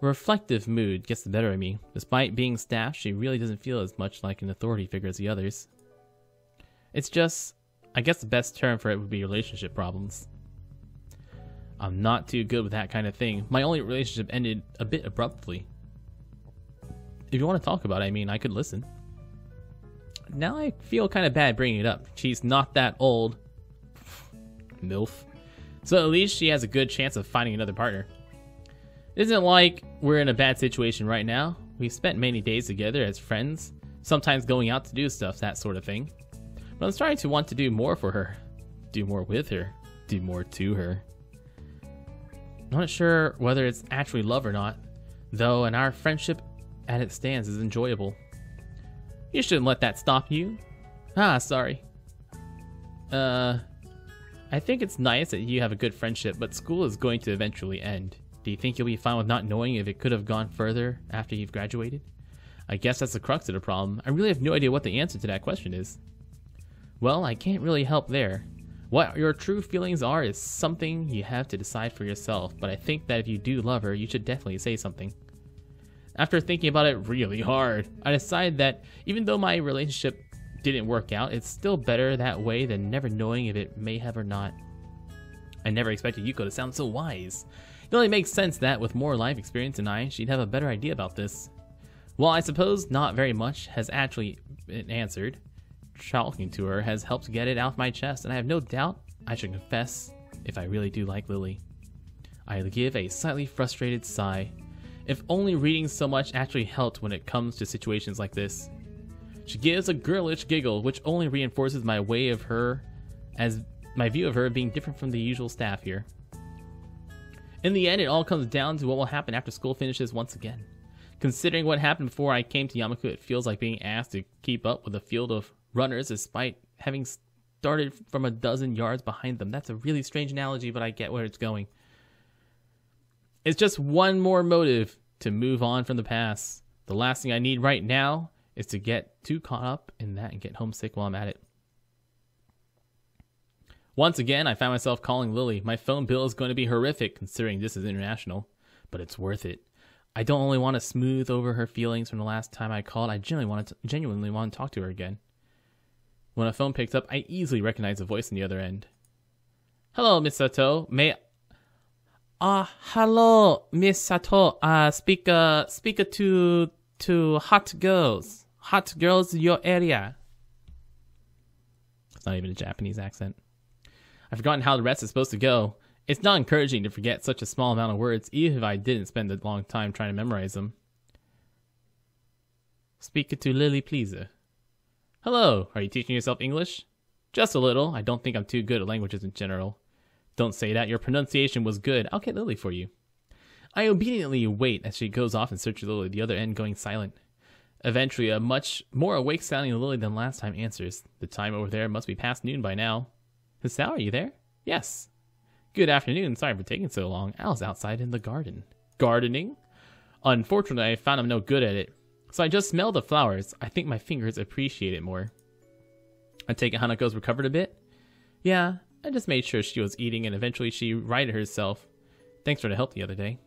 reflective mood gets the better of me. Despite being staff, she really doesn't feel as much like an authority figure as the others. It's just, I guess the best term for it would be relationship problems. I'm not too good with that kind of thing. My only relationship ended a bit abruptly. If you want to talk about it, I mean, I could listen. Now I feel kind of bad bringing it up. She's not that old. MILF. So at least she has a good chance of finding another partner. It isn't like we're in a bad situation right now. We've spent many days together as friends, sometimes going out to do stuff, that sort of thing. But I'm starting to want to do more for her. Do more with her. Do more to her. I'm not sure whether it's actually love or not, though, and our friendship as it stands is enjoyable. You shouldn't let that stop you. Sorry. I think it's nice that you have a good friendship, but school is going to eventually end. Do you think you'll be fine with not knowing if it could have gone further after you've graduated? I guess that's the crux of the problem. I really have no idea what the answer to that question is. Well, I can't really help there. What your true feelings are is something you have to decide for yourself, but I think that if you do love her, you should definitely say something. After thinking about it really hard, I decided that even though my relationship didn't work out, it's still better that way than never knowing if it may have or not. I never expected Yuko to sound so wise. It only makes sense that with more life experience than I, she'd have a better idea about this. Well, I suppose not very much has actually been answered. Talking to her has helped get it off my chest, and I have no doubt I should confess if I really do like Lily. I give a slightly frustrated sigh. If only reading so much actually helped when it comes to situations like this. She gives a girlish giggle, which only reinforces my view of her being different from the usual staff here. In the end, it all comes down to what will happen after school finishes once again. Considering what happened before I came to Yamaku, it feels like being asked to keep up with a field of runners despite having started from a dozen yards behind them. That's a really strange analogy, but I get where it's going. It's just one more motive to move on from the past, The last thing I need right now is to get too caught up in that and get homesick while I'm at it. Once again, I found myself calling Lily. My phone bill is going to be horrific considering this is international, but it's worth it. I don't only want to smooth over her feelings from the last time I called, I genuinely want to talk to her again. When a phone picks up, I easily recognize the voice on the other end. Hello, Miss Sato. Hello, Miss Sato. Speaker to hot girls. Hot girls in your area. It's not even a Japanese accent. I've forgotten how the rest is supposed to go. It's not encouraging to forget such a small amount of words, even if I didn't spend a long time trying to memorize them. Speaker to Lily, please. Hello, are you teaching yourself English? Just a little. I don't think I'm too good at languages in general. Don't say that. Your pronunciation was good. I'll get Lily for you. I obediently wait as she goes off and searches Lily, the other end going silent. Eventually, a much more awake-sounding Lily than last time answers. The time over there must be past noon by now. Hisao, are you there? Yes. Good afternoon. Sorry for taking so long. Al's outside in the garden. Gardening? Unfortunately, I found I'm no good at it. So I just smell the flowers. I think my fingers appreciate it more. I take it Hanako's recovered a bit? Yeah, I just made sure she was eating and eventually she righted herself. Thanks for the help the other day.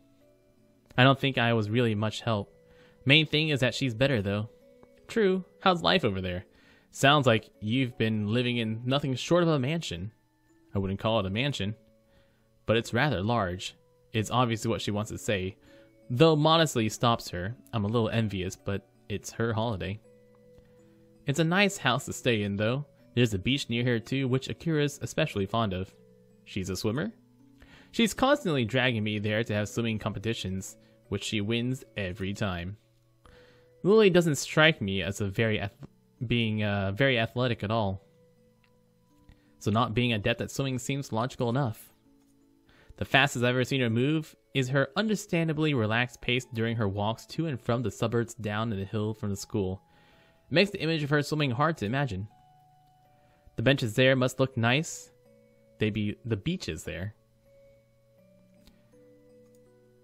I don't think I was really much help. Main thing is that she's better though. True. How's life over there? Sounds like you've been living in nothing short of a mansion. I wouldn't call it a mansion, but it's rather large. It's obviously what she wants to say, though modestly stops her. I'm a little envious, but it's her holiday. It's a nice house to stay in, though. There's a beach near here, too, which Akira's especially fond of. She's a swimmer? She's constantly dragging me there to have swimming competitions, which she wins every time. Lily doesn't strike me as being very athletic at all. So not being adept at swimming seems logical enough. The fastest I've ever seen her move is her understandably relaxed pace during her walks to and from the suburbs down the hill from the school. It makes the image of her swimming hard to imagine. The benches there must look nice. The beach is there.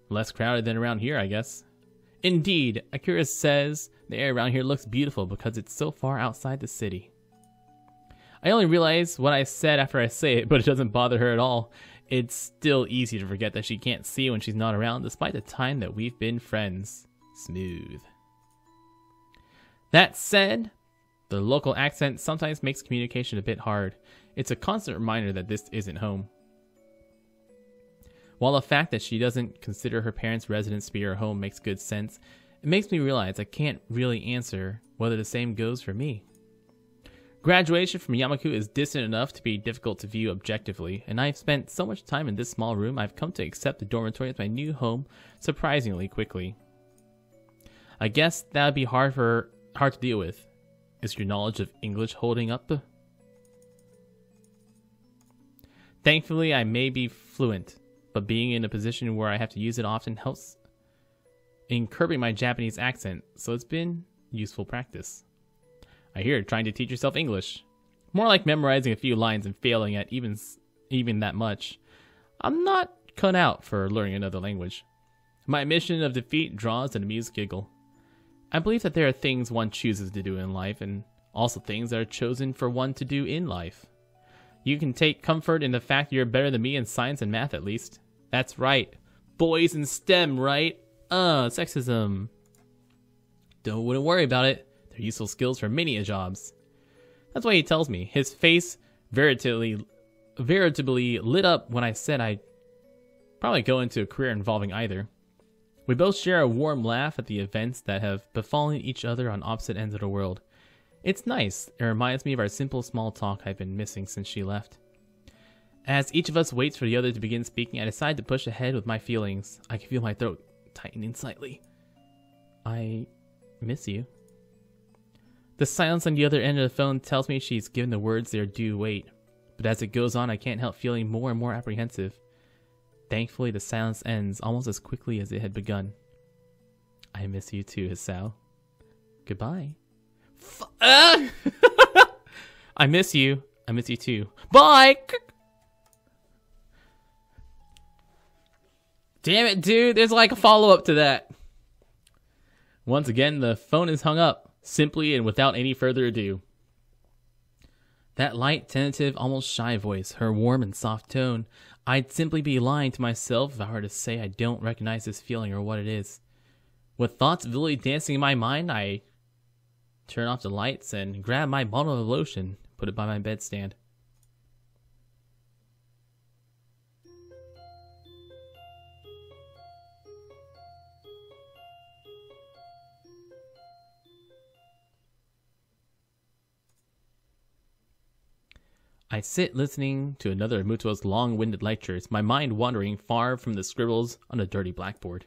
Less crowded than around here, I guess. Indeed, Akira says the air around here looks beautiful because it's so far outside the city. I only realize what I said after I say it, but it doesn't bother her at all. It's still easy to forget that she can't see when she's not around, despite the time that we've been friends. Smooth. That said, the local accent sometimes makes communication a bit hard. It's a constant reminder that this isn't home. While the fact that she doesn't consider her parents' residence to be her home makes good sense, it makes me realize I can't really answer whether the same goes for me. Graduation from Yamaku is distant enough to be difficult to view objectively, and I've spent so much time in this small room I've come to accept the dormitory as my new home surprisingly quickly. I guess that would be hard to deal with. Is your knowledge of English holding up? Thankfully, I may be fluent, but being in a position where I have to use it often helps in curbing my Japanese accent, so it's been useful practice. I hear trying to teach yourself English. More like memorizing a few lines and failing at even that much. I'm not cut out for learning another language. My admission of defeat draws an amused giggle. I believe that there are things one chooses to do in life, and also things that are chosen for one to do in life. You can take comfort in the fact you're better than me in science and math, at least. That's right. Boys in STEM, right? Sexism. Wouldn't worry about it. They're useful skills for many jobs. That's what he tells me. His face veritably lit up when I said I'd probably go into a career involving either. We both share a warm laugh at the events that have befallen each other on opposite ends of the world. It's nice. It reminds me of our simple small talk I've been missing since she left. As each of us waits for the other to begin speaking, I decide to push ahead with my feelings. I can feel my throat tightening slightly. I miss you. The silence on the other end of the phone tells me she's given the words their due weight. But as it goes on, I can't help feeling more and more apprehensive. Thankfully, the silence ends almost as quickly as it had begun. I miss you too, Hisao. Goodbye. I miss you. I miss you too. Bye! Damn it, dude. There's like a follow-up to that. Once again, the phone is hung up, simply and without any further ado. That light, tentative, almost shy voice, her warm and soft tone. I'd simply be lying to myself if I were to say I don't recognize this feeling or what it is. With thoughts vividly dancing in my mind, I turn off the lights and grab my bottle of lotion, put it by my bedstand. I sit listening to another of Muto's long-winded lectures, my mind wandering far from the scribbles on a dirty blackboard.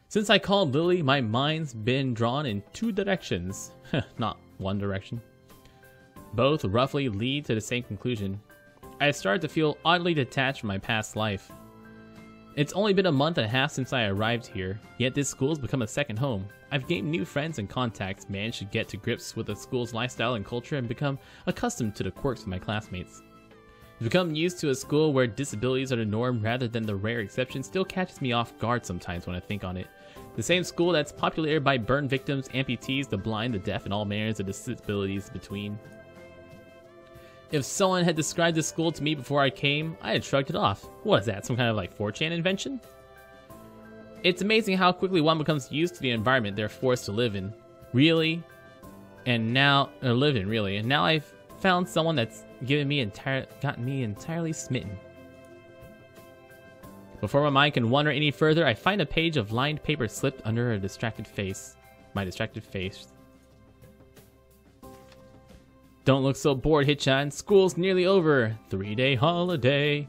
Since I called Lily, my mind's been drawn in two directions. Not one direction. Both roughly lead to the same conclusion. I started to feel oddly detached from my past life. It's only been a month and a half since I arrived here, yet this school's become a second home. I've gained new friends and contacts, managed to get to grips with the school's lifestyle and culture, and become accustomed to the quirks of my classmates. To become used to a school where disabilities are the norm rather than the rare exception still catches me off guard sometimes when I think on it. The same school that's populated by burn victims, amputees, the blind, the deaf, and all manners of disabilities between. If someone had described this school to me before I came, I had shrugged it off. What is that, some kind of like 4chan invention? It's amazing how quickly one becomes used to the environment they're forced to live in. Really? And now, really. And now I've found someone that's gotten me entirely smitten. Before my mind can wander any further, I find a page of lined paper slipped under a distracted face. My distracted face. Don't look so bored, Hitchan. School's nearly over. 3-day holiday.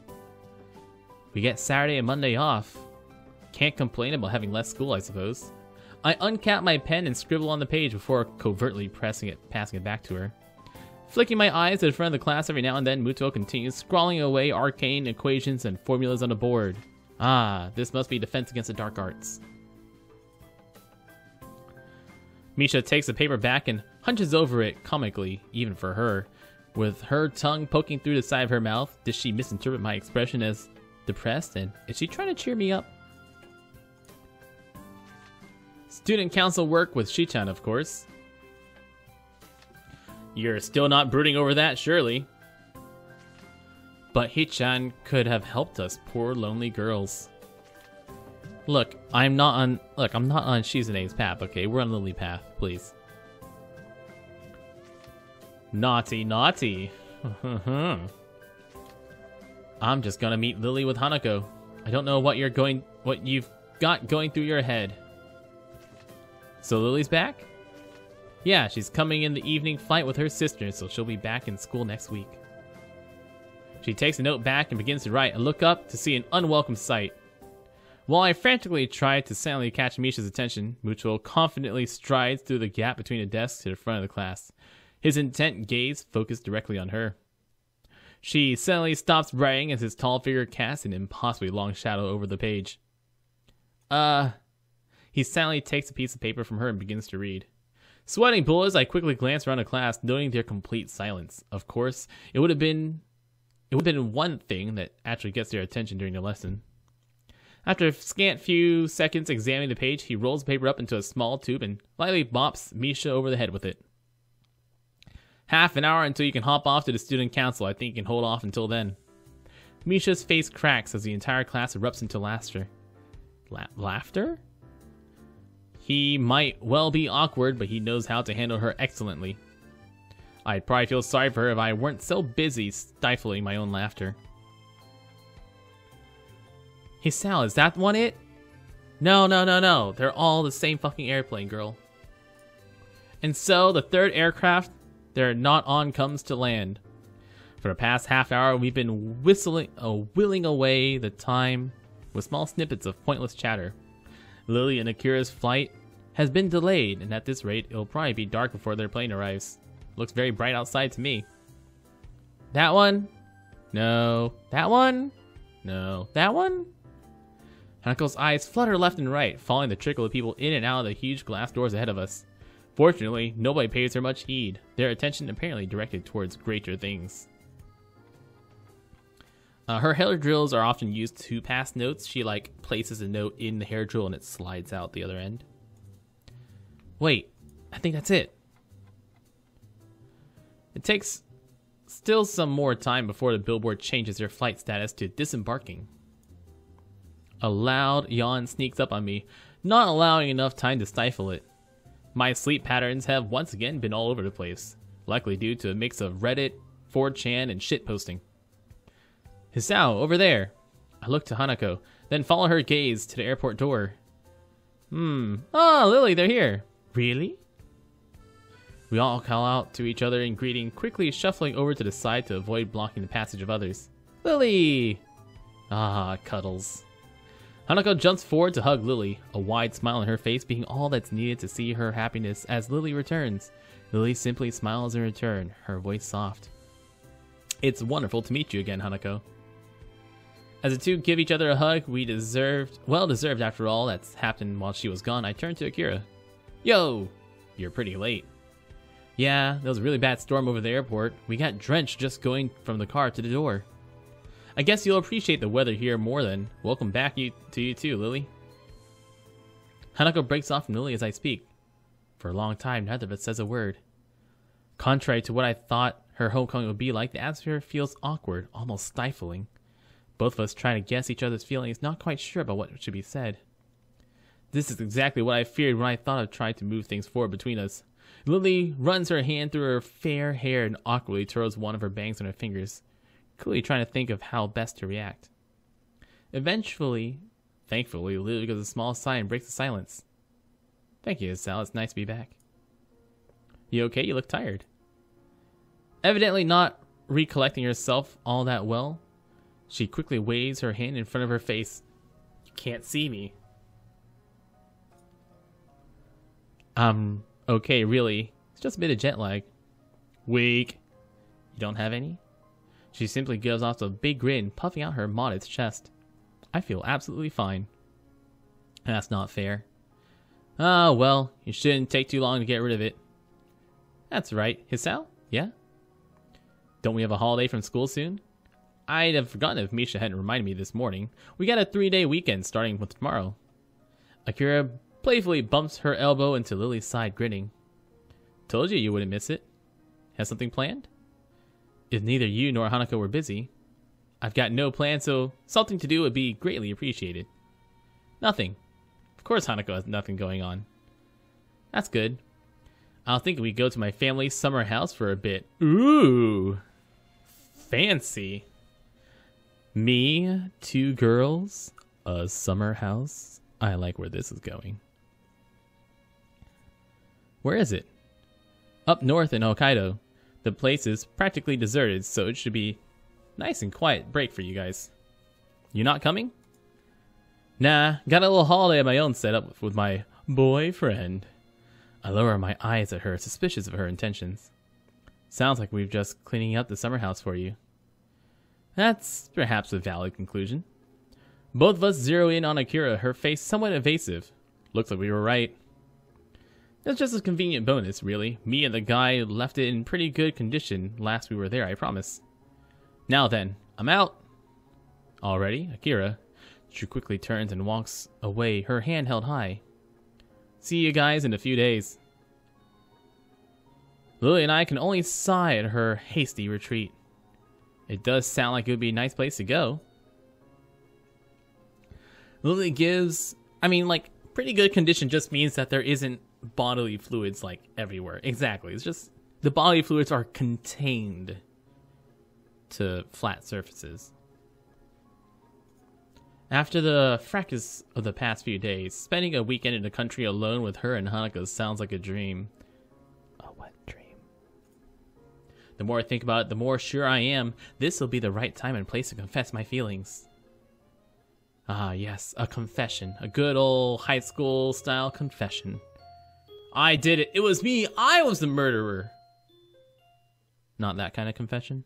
We get Saturday and Monday off. Can't complain about having less school, I suppose. I uncap my pen and scribble on the page before covertly passing it back to her. Flicking my eyes to the front of the class every now and then, Muto continues scrawling away arcane equations and formulas on the board. Ah, this must be Defense Against the Dark Arts. Misha takes the paper back and hunches over it comically, even for her. With her tongue poking through the side of her mouth, does she misinterpret my expression as depressed, and is she trying to cheer me up? Student council work with Shichan, of course. You're still not brooding over that, surely. But Hichan could have helped us, poor lonely girls. Look, I'm not on Shizune's path, okay? We're on Lily path, please. Naughty, naughty. I'm just gonna meet Lily with Hanako. I don't know what you've got going through your head. So Lily's back? Yeah, she's coming in the evening flight with her sister, so she'll be back in school next week. She takes the note back and begins to write. I look up to see an unwelcome sight. While I frantically try to silently catch Misha's attention, Mutuo confidently strides through the gap between the desks to the front of the class. His intent gaze focused directly on her. She suddenly stops writing as his tall figure casts an impossibly long shadow over the page. He silently takes a piece of paper from her and begins to read. Sweating bullets, I quickly glance around the class, noting their complete silence. Of course, it would have been one thing that actually gets their attention during the lesson. After a scant few seconds examining the page, he rolls the paper up into a small tube and lightly bops Misha over the head with it. Half an hour until you can hop off to the student council. I think you can hold off until then. Misha's face cracks as the entire class erupts into laughter. Laughter? He might well be awkward, but he knows how to handle her excellently. I'd probably feel sorry for her if I weren't so busy stifling my own laughter. Hey Sal, is that one it? No. They're all the same fucking airplane, girl. And so, the third aircraft they're not on comes to land. For the past half hour, we've been whittling away the time with small snippets of pointless chatter. Lily and Akira's flight has been delayed, and at this rate, it'll probably be dark before their plane arrives. Looks very bright outside to me. That one? No. That one? No. That one? Hanako's eyes flutter left and right, following the trickle of people in and out of the huge glass doors ahead of us. Fortunately, nobody pays her much heed, their attention apparently directed towards greater things. Her hair drills are often used to pass notes. She places a note in the hair drill and it slides out the other end. Wait, I think that's it. It takes still some more time before the billboard changes their flight status to disembarking. A loud yawn sneaks up on me, not allowing enough time to stifle it. My sleep patterns have once again been all over the place, likely due to a mix of Reddit, 4chan, and shitposting. Hisao, over there. I look to Hanako, then follow her gaze to the airport door. Oh, Lily, they're here. Really? We all call out to each other in greeting, quickly shuffling over to the side to avoid blocking the passage of others. Lily! Ah, cuddles. Hanako jumps forward to hug Lily, a wide smile on her face being all that's needed to see her happiness as Lily returns. Lily simply smiles in return, her voice soft. It's wonderful to meet you again, Hanako. As the two give each other a hug, well deserved after all that's happened while she was gone, I turn to Akira. Yo! You're pretty late. Yeah, there was a really bad storm over the airport. We got drenched just going from the car to the door. I guess you'll appreciate the weather here more then. Welcome back to you too, Lily. Hanako breaks off from Lily as I speak. For a long time, neither of us says a word. Contrary to what I thought her homecoming would be like, the atmosphere feels awkward, almost stifling. Both of us trying to guess each other's feelings, not quite sure about what should be said. This is exactly what I feared when I thought of trying to move things forward between us. Lily runs her hand through her fair hair and awkwardly twirls one of her bangs on her fingers, clearly trying to think of how best to react. Thankfully, Lily gives a small sigh and breaks the silence. Thank you, Sal. It's nice to be back. You okay? You look tired. Evidently not recollecting herself all that well, she quickly waves her hand in front of her face. You can't see me. Okay, really. It's just a bit of jet lag. Weak. You don't have any? She simply gives off a big grin, puffing out her modest chest. I feel absolutely fine. That's not fair. Ah, well, you shouldn't take too long to get rid of it. That's right. Hisao? Yeah? Don't we have a holiday from school soon? I'd have forgotten if Misha hadn't reminded me this morning. We got a 3-day weekend starting with tomorrow. Akira playfully bumps her elbow into Lily's side, grinning. Told you wouldn't miss it. Have something planned? If neither you nor Hanako were busy. I've got no plan, so something to do would be greatly appreciated. Nothing. Of course Hanako has nothing going on. That's good. I was thinking we'd go to my family's summer house for a bit. Ooh. Fancy. Me, 2 girls, a summer house. I like where this is going. Where is it? Up north in Hokkaido. The place is practically deserted, so it should be nice and quiet break for you guys. You not coming? Nah, got a little holiday of my own set up with my boyfriend. I lower my eyes at her, suspicious of her intentions. Sounds like we're just cleaning up the summer house for you. That's perhaps a valid conclusion. Both of us zero in on Akira, her face somewhat evasive. Looks like we were right. It's just a convenient bonus, really. Me and the guy left it in pretty good condition last we were there, I promise. Now then, I'm out. Already, Akira. She quickly turns and walks away, her hand held high. See you guys in a few days. Lily and I can only sigh at her hasty retreat. It does sound like it would be a nice place to go. Lily gives, pretty good condition just means that there isn't bodily fluids like everywhere. Exactly. It's just the bodily fluids are contained to flat surfaces. After the fracas of the past few days, spending a weekend in the country alone with her and Hanako sounds like a dream. A wet dream. The more I think about it, the more sure I am this will be the right time and place to confess my feelings. Ah, yes, a confession. A good old high school style confession. I did it. It was me. I was the murderer. Not that kind of confession.